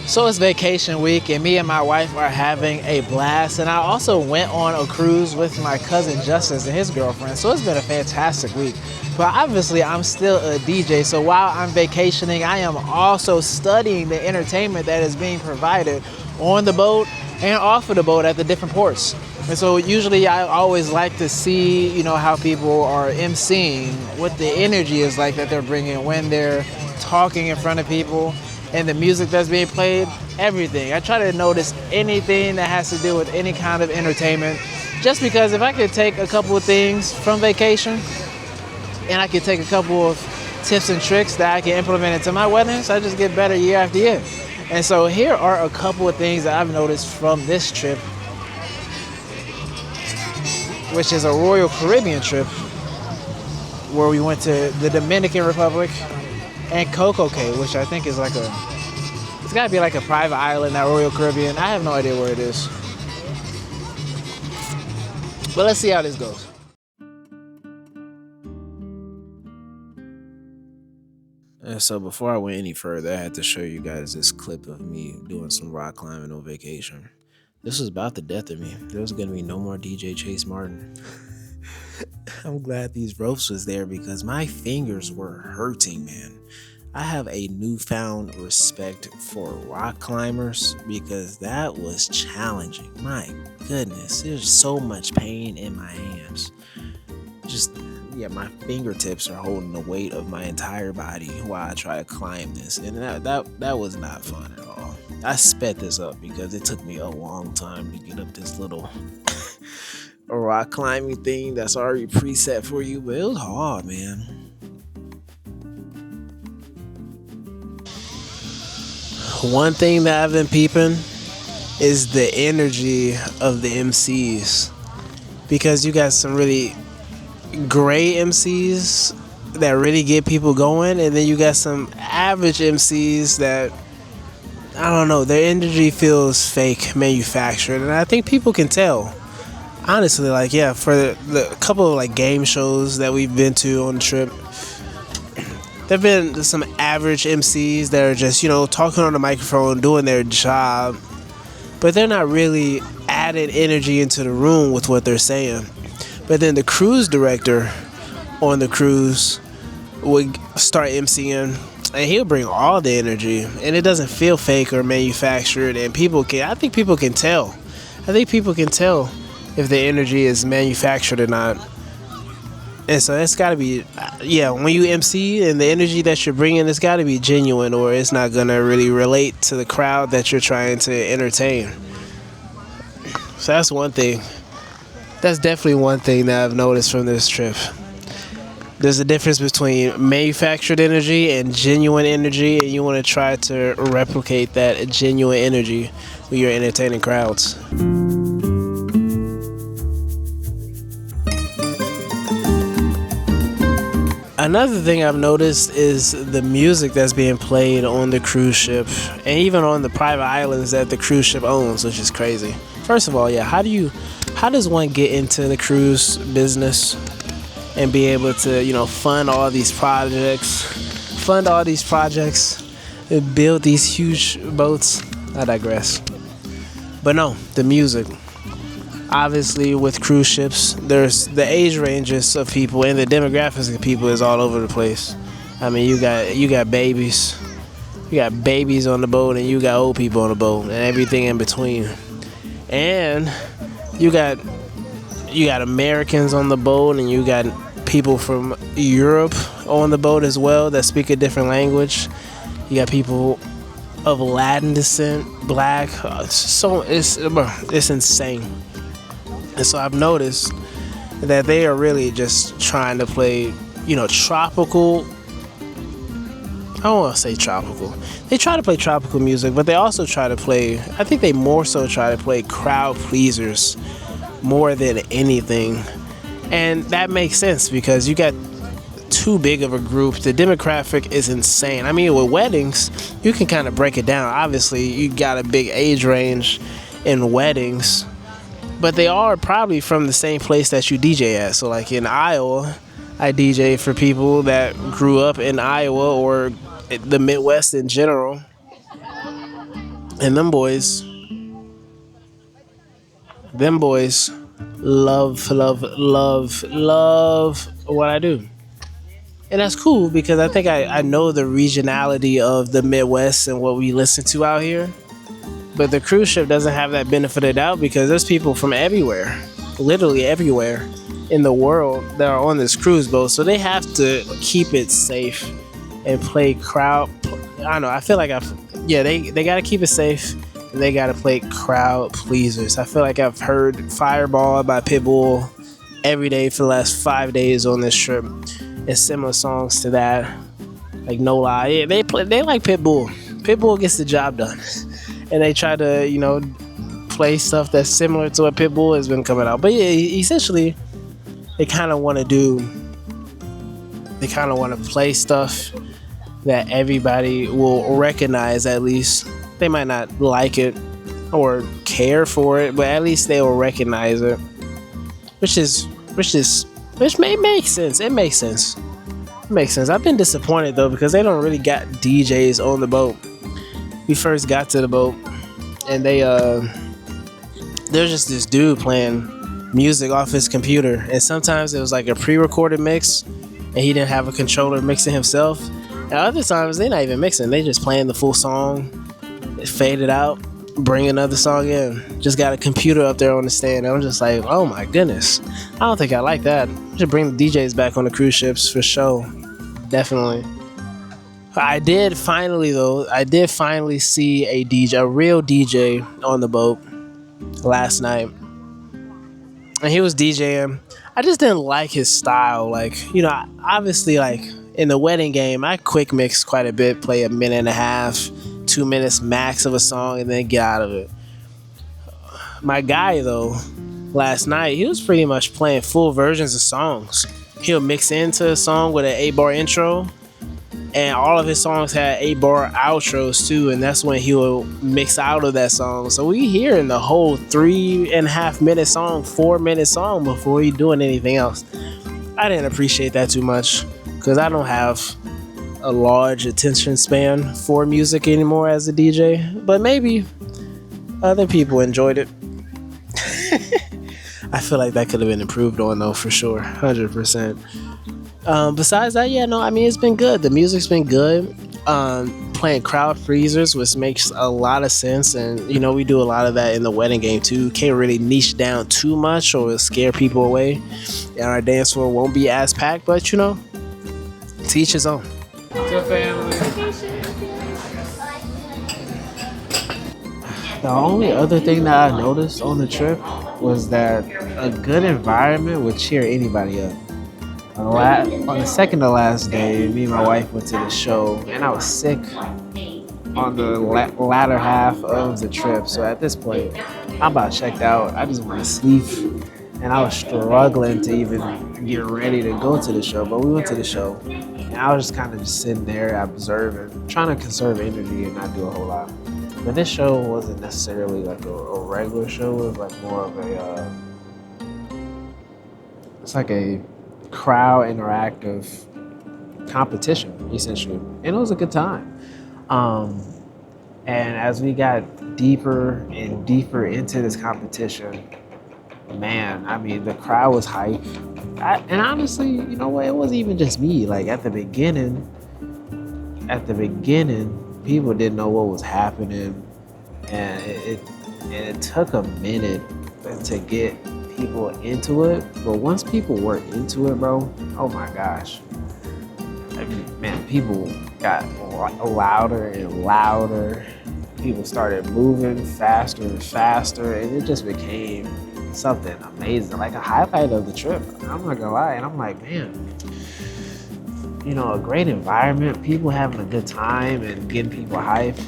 So it's vacation week, and me and my wife are having a blast. And I also went on a cruise with my cousin Justice and his girlfriend. So it's been a fantastic week. But obviously, I'm still a DJ. So while I'm vacationing, I am also studying the entertainment that is being provided on the boat and off of the boat at the different ports. And so usually I always like to see, how people are emceeing, what the energy is like that they're bringing when they're talking in front of people, and the music that's being played, everything. I try to notice anything that has to do with any kind of entertainment, just because if I could take a couple of things from vacation and I could take a couple of tips and tricks that I can implement into my weddings, I just get better year after year. And so here are a couple of things that I've noticed from this trip, which is a Royal Caribbean trip where we went to the Dominican Republic and Coco Cay, which I think is it's gotta be like a private island at Royal Caribbean. I have no idea where it is. But let's see how this goes. So before I went any further, I had to show you guys this clip of me doing some rock climbing on vacation. This was about the death of me. There was gonna be no more DJ Chase Martin. I'm glad these ropes was there because my fingers were hurting, man. I have a newfound respect for rock climbers because that was challenging. My goodness, there's so much pain in my hands. My fingertips are holding the weight of my entire body while I try to climb this, and that was not fun at all. I sped this up because it took me a long time to get up this little a rock climbing thing that's already preset for you, but it was hard, man. One thing that I've been peeping is the energy of the MCs, because you got some really great MCs that really get people going, and then you got some average MCs that, I don't know, their energy feels fake, manufactured, and I think people can tell. Honestly, for the couple of game shows that we've been to on the trip, there've been some average MCs that are just, talking on the microphone, doing their job, but they're not really adding energy into the room with what they're saying. But then the cruise director on the cruise would start MCing, and he'll bring all the energy, and it doesn't feel fake or manufactured, and I think people can tell. I think people can tell if the energy is manufactured or not. And so it's got to be, when you MC and the energy that you're bringing, it's got to be genuine, or it's not going to really relate to the crowd that you're trying to entertain. So that's one thing. That's definitely one thing that I've noticed from this trip. There's a difference between manufactured energy and genuine energy, and you want to try to replicate that genuine energy when you're entertaining crowds. Another thing I've noticed is the music that's being played on the cruise ship, and even on the private islands that the cruise ship owns, which is crazy. First of all, how does one get into the cruise business and be able to, fund all these projects, and build these huge boats? I digress. But no, the music. Obviously, with cruise ships, there's the age ranges of people and the demographics of people is all over the place. I mean, you got babies, on the boat, and you got old people on the boat, and everything in between. And you got Americans on the boat, and you got people from Europe on the boat as well that speak a different language. You got people of Latin descent, black. So it's insane. And so I've noticed that they are really just trying to play, tropical. I don't want to say tropical. They try to play tropical music, but they also try to play, I think they more so try to play crowd pleasers more than anything. And that makes sense because you got too big of a group. The demographic is insane. I mean, with weddings, you can kind of break it down. Obviously, you got a big age range in weddings, but they are probably from the same place that you DJ at. So like in Iowa, I DJ for people that grew up in Iowa or the Midwest in general. And them boys love, love, love, love what I do. And that's cool because I think I know the regionality of the Midwest and what we listen to out here. But the cruise ship doesn't have that benefit of doubt because there's people from everywhere, literally everywhere in the world that are on this cruise boat. So they have to keep it safe and play crowd. I don't know. I feel like they got to keep it safe and they got to play crowd pleasers. I feel like I've heard Fireball by Pitbull every day for the last 5 days on this trip. And similar songs to that, like No Lie. Yeah, they like Pitbull. Pitbull gets the job done. And they try to, play stuff that's similar to what Pitbull has been coming out. But yeah, essentially, they kind of want to play stuff that everybody will recognize at least. They might not like it or care for it, but at least they will recognize it. Which may make sense. It makes sense. I've been disappointed though because they don't really got DJs on the boat. We first got to the boat and there's just this dude playing music off his computer, and sometimes it was like a pre-recorded mix and he didn't have a controller mixing himself, and other times they're not even mixing, they just playing the full song, fade it out, bring another song in, just got a computer up there on the stand. I'm just like, oh my goodness, I don't think I like that. Should bring the DJs back on the cruise ships for sure. Definitely. I did finally see a real DJ on the boat last night. And he was DJing. I just didn't like his style. Obviously, in the wedding game, I quick mix quite a bit, play a minute and a half, 2 minutes max of a song, and then get out of it. My guy, though, last night, he was pretty much playing full versions of songs. He'll mix into a song with an 8-bar intro, and all of his songs had 8-bar outros too, and that's when he will mix out of that song. So we hearing the whole 3.5 minute song, 4-minute song before he doing anything else. I didn't appreciate that too much because I don't have a large attention span for music anymore as a DJ, but maybe other people enjoyed it. I feel like that could have been improved on though, for sure, 100%. Besides that, it's been good. The music's been good. Playing crowd freezers, which makes a lot of sense, and we do a lot of that in the wedding game too. Can't really niche down too much or scare people away, and our dance floor won't be as packed, but to each his own. To family. The only other thing that I noticed on the trip was that a good environment would cheer anybody up. On the second to last day, me and my wife went to the show, and I was sick on the latter half of the trip. So at this point, I'm about checked out. I just want to sleep, and I was struggling to even get ready to go to the show. But we went to the show, and I was just kind of just sitting there observing, trying to conserve energy and not do a whole lot. But this show wasn't necessarily like a regular show. It was like more of it's like a crowd interactive competition, essentially. And it was a good time. And as we got deeper and deeper into this competition, man, the crowd was hype. And honestly, it wasn't even just me. Like at the beginning, people didn't know what was happening, and it took a minute to get people into it. But once people were into it, bro, oh my gosh, people got louder and louder. People started moving faster and faster, and it just became something amazing, like a highlight of the trip. I'm not gonna lie. And I'm like, man, a great environment, people having a good time and getting people hyped.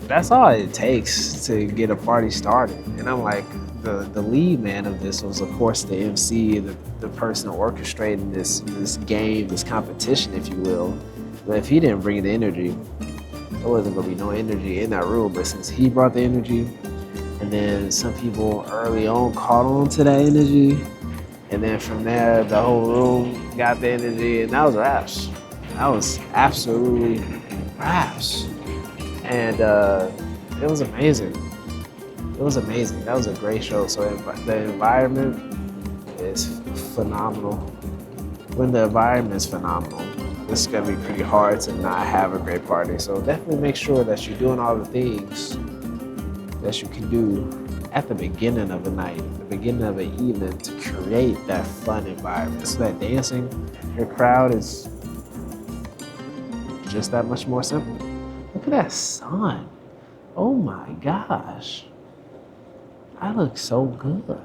That's all it takes to get a party started. And I'm like, the lead man of this was, of course, the MC, the person orchestrating this game, this competition, if you will. But if he didn't bring the energy, there wasn't gonna be no energy in that room. But since he brought the energy, and then some people early on caught on to that energy, and then from there, the whole room got the energy, and that was raps. That was absolutely raps. And it was amazing. It was amazing. That was a great show. So the environment is phenomenal. When the environment is phenomenal, it's gonna be pretty hard to not have a great party. So definitely make sure that you're doing all the things that you can do at the beginning of the night, the beginning of an evening, to create that fun environment. So that dancing, your crowd is just that much more simple. Look at that sun. Oh my gosh. I look so good.